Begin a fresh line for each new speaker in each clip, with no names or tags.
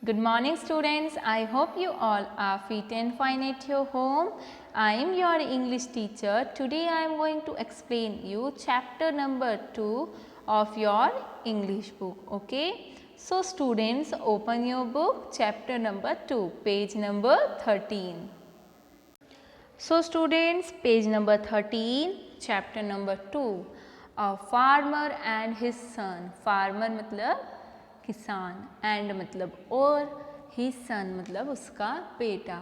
Good morning students. I hope you all are fit and fine at your home. I am your English teacher. Today I am going to explain you chapter number 2 of your English book. Okay. So students, open your book, chapter number 2, page number 13. So students, page number 13, chapter number 2. A farmer and his son. Farmer मतलब किसान, and मतलब और, his son मतलब उसका बेटा.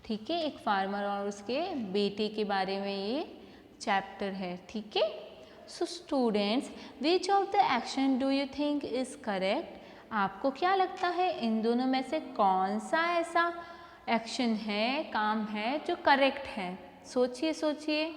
ठीक है, एक फार्मर और उसके बेटे के बारे में ये चैप्टर है. ठीक है. So students, which of the action do you think is correct? आपको क्या लगता है इन दोनों में से कौन सा ऐसा एक्शन है, काम है जो करेक्ट है? सोचिए सोचिए.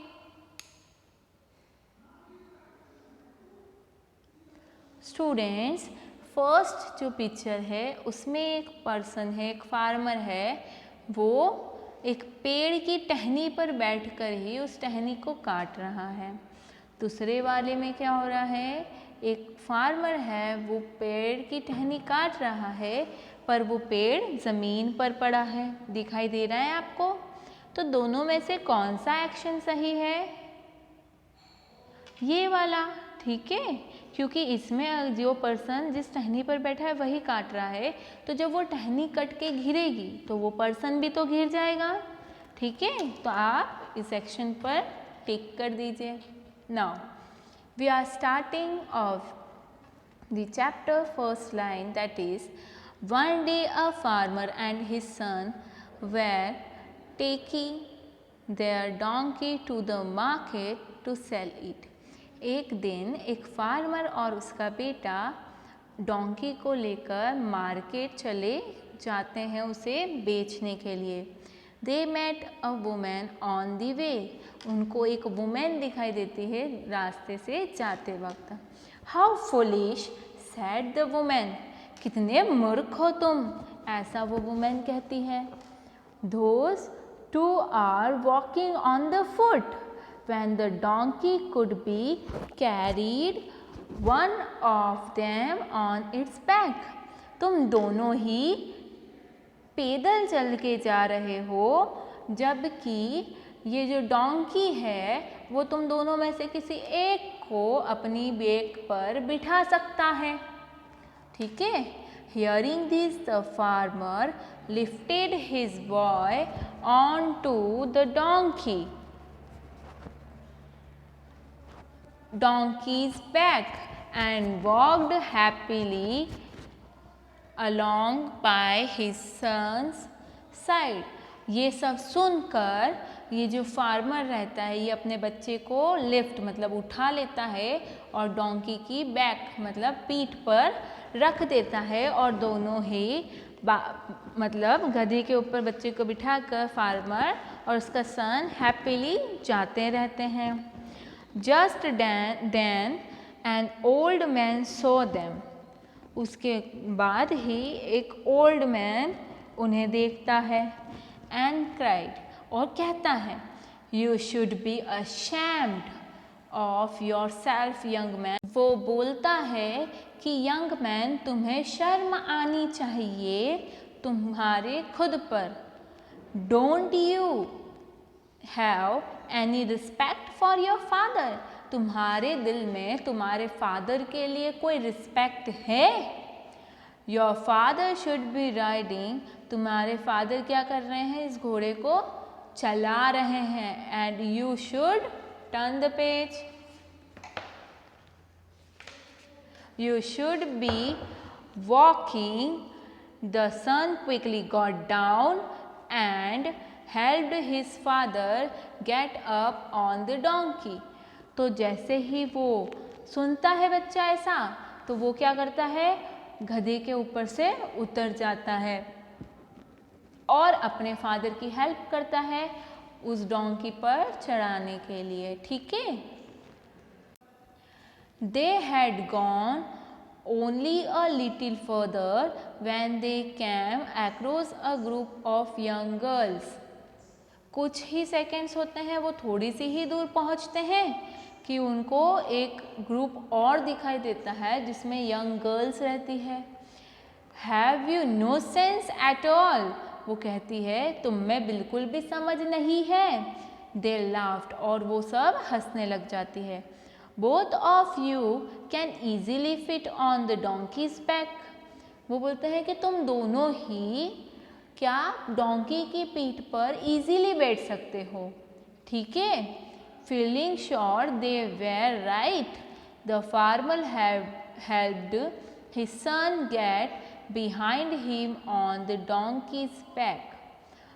स्टूडेंट्स, फर्स्ट जो पिक्चर है उसमें एक पर्सन है, एक फार्मर है, वो एक पेड़ की टहनी पर बैठकर ही उस टहनी को काट रहा है. दूसरे वाले में क्या हो रहा है, एक फार्मर है, वो पेड़ की टहनी काट रहा है पर वो पेड़ ज़मीन पर पड़ा है. दिखाई दे रहा है आपको? तो दोनों में से कौन सा एक्शन सही है? ये वाला. ठीक है, क्योंकि इसमें जो पर्सन जिस टहनी पर बैठा है वही काट रहा है, तो जब वो टहनी कट के घिरेगी तो वो पर्सन भी तो घिर जाएगा. ठीक है, तो आप इस सेक्शन पर टिक कर दीजिए. Now we are starting of the chapter first line, that is one day a farmer and his son were taking their donkey to the market to sell it. एक दिन एक फार्मर और उसका बेटा donkey को लेकर मार्केट चले जाते हैं उसे बेचने के लिए. They met a woman on the way. उनको एक वुमेन दिखाई देती है रास्ते से जाते वक्त. How foolish said the woman. कितने मूर्ख हो तुम, ऐसा वो वुमेन कहती है. Those two are walking on the foot when the donkey could be carried one of them on its back. तुम दोनों ही पैदल चल के जा रहे हो, जबकि ये जो डोंकी है वो तुम दोनों में से किसी एक को अपनी बैक पर बिठा सकता है. ठीक है. Hearing this, the farmer lifted his boy onto the donkey's back and walked happily along by his son's side. ये सब सुनकर ये जो फार्मर रहता है ये अपने बच्चे को लिफ्ट मतलब उठा लेता है और डोंकी की बैक मतलब पीठ पर रख देता है, और दोनों ही मतलब गधे के ऊपर बच्चे को बिठाकर फार्मर और उसका सन हैप्पीली जाते रहते हैं. Just then an old man saw them. उसके बाद ही एक ओल्ड मैन उन्हें देखता है. And cried, और कहता है, You should be ashamed of yourself, young man. वो बोलता है कि यंग मैन तुम्हें शर्म आनी चाहिए तुम्हारे खुद पर. Don't you have any respect for your father. तुम्हारे दिल में तुम्हारे फादर के लिए कोई रिस्पेक्ट है? Your father should be riding. तुम्हारे फादर क्या कर रहे हैं, इस घोड़े को चला रहे हैं. And you should turn the page. You should be walking. The son quickly got down and helped his father get up on the donkey. तो जैसे ही वो सुनता है बच्चा ऐसा, तो वो क्या करता है, गधे के ऊपर से उतर जाता है और अपने फादर की हेल्प करता है उस डोंकी पर चढ़ाने के लिए. ठीक है. They had gone only a little further when they came across a group of young girls. कुछ ही सेकेंड्स होते हैं, वो थोड़ी सी ही दूर पहुंचते हैं कि उनको एक ग्रुप और दिखाई देता है जिसमें यंग गर्ल्स रहती है. Have you know sense at all, वो कहती है तुम में बिल्कुल भी समझ नहीं है। दे लाफ्ड, और वो सब हंसने लग जाती है। Both of you can easily fit on the donkey's back, वो बोलते हैं कि तुम दोनों ही क्या डोंकी की पीठ पर इजीली बैठ सकते हो, ठीक है। Feeling sure they were right, the farmer helped his son get behind him on the donkey's back,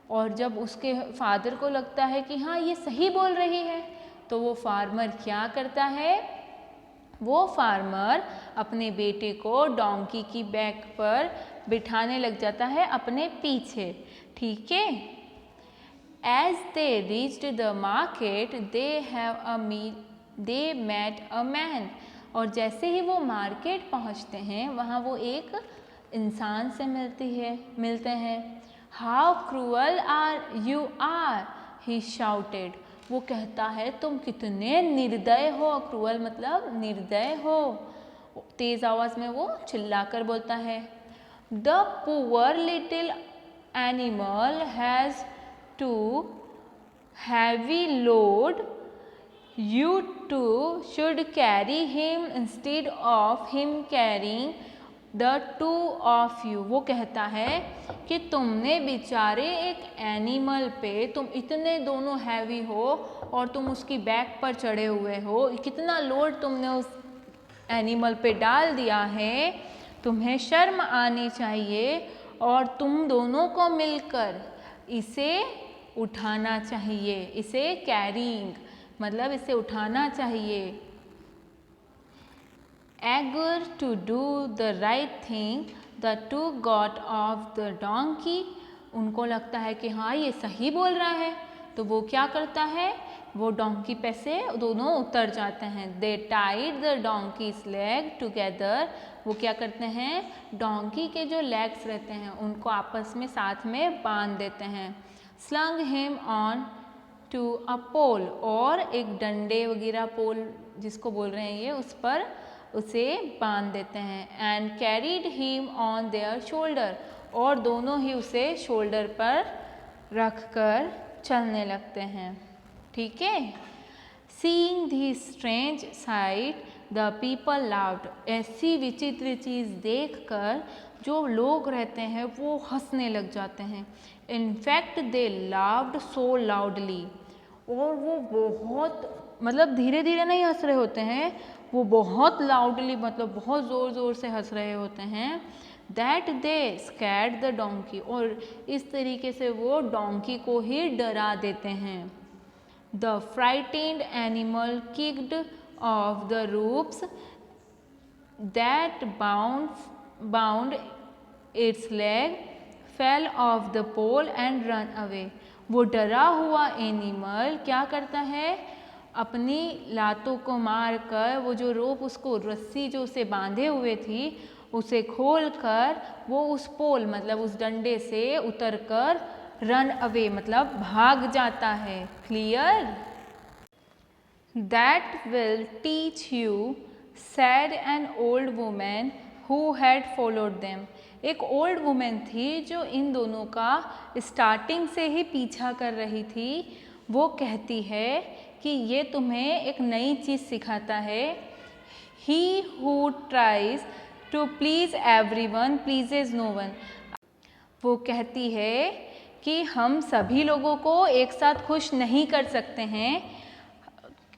और जब उसके फादर को लगता है कि हाँ ये सही बोल रही है, तो वो फार्मर क्या करता है, वो फार्मर अपने बेटे को डोंकी की बैक पर बिठाने लग जाता है अपने पीछे, ठीक है। As they reached the market they met a man, और जैसे ही वो मार्केट पहुंचते हैं वहाँ वो एक इंसान से मिलते हैं। How cruel you are, he shouted, वो कहता है तुम कितने निर्दय हो, क्रूअल मतलब निर्दय हो, तेज आवाज में वो चिल्लाकर बोलता है। The poor little animal has too heavy load, you two should carry him instead of him carrying the two of you, वो कहता है कि तुमने बेचारे एक एनिमल पे तुम इतने दोनों हैवी हो और तुम उसकी बैक पर चढ़े हुए हो, कितना लोड तुमने उस एनिमल पे डाल दिया है, तुम्हें शर्म आनी चाहिए और तुम दोनों को मिलकर इसे उठाना चाहिए, इसे कैरिंग मतलब इसे उठाना चाहिए। Eager to do the right thing the two got off the donkey, उनको लगता है कि हाँ ये सही बोल रहा है, तो वो क्या करता है, वो डोंकी पे से दोनों उतर जाते हैं। They tied the donkey's leg together, वो क्या करते हैं, डोंकी के जो लेग्स रहते हैं उनको आपस में साथ में बांध देते हैं। Slung him on to a pole, और एक डंडे वगैरह पोल जिसको बोल रहे हैं ये, उस पर उसे बांध देते हैं। And carried him on their shoulder, और दोनों ही उसे शोल्डर पर रख कर चलने लगते हैं, ठीक है। Seeing the strange site the people loud, ऐसी विचित्र चीज़ देखकर जो लोग रहते हैं वो हंसने लग जाते हैं। In fact they loud so loudly, और वो बहुत मतलब धीरे धीरे नहीं हंस रहे होते हैं, वो बहुत लाउडली मतलब बहुत ज़ोर ज़ोर से हंस रहे होते हैं। That they scared the donkey, और इस तरीके से वो डोंकी को ही डरा देते हैं। The frightened animal kicked off the ropes that bound its leg, fell off the pole and run away, वो डरा हुआ एनिमल क्या करता है, अपनी लातों को मारकर वो जो रोप उसको रस्सी जो उसे बांधे हुए थी उसे खोलकर वो उस पोल मतलब उस डंडे से उतरकर रन अवे मतलब भाग जाता है। Clear? That will teach you, sad an old women who had followed them, एक ओल्ड वुमेन थी जो इन दोनों का स्टार्टिंग से ही पीछा कर रही थी। वो कहती है कि ये तुम्हें एक नई चीज़ सिखाता है। He who tries to please everyone pleases no one, वो कहती है कि हम सभी लोगों को एक साथ खुश नहीं कर सकते हैं,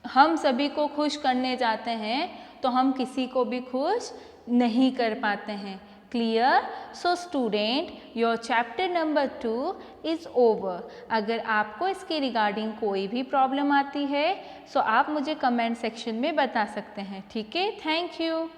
हम सभी को खुश करने जाते हैं तो हम किसी को भी खुश नहीं कर पाते हैं। Clear? So student, your chapter number 2 is over. अगर आपको इसके रिगार्डिंग कोई भी प्रॉब्लम आती है सो आप मुझे कमेंट सेक्शन में बता सकते हैं, ठीक है। Thank you.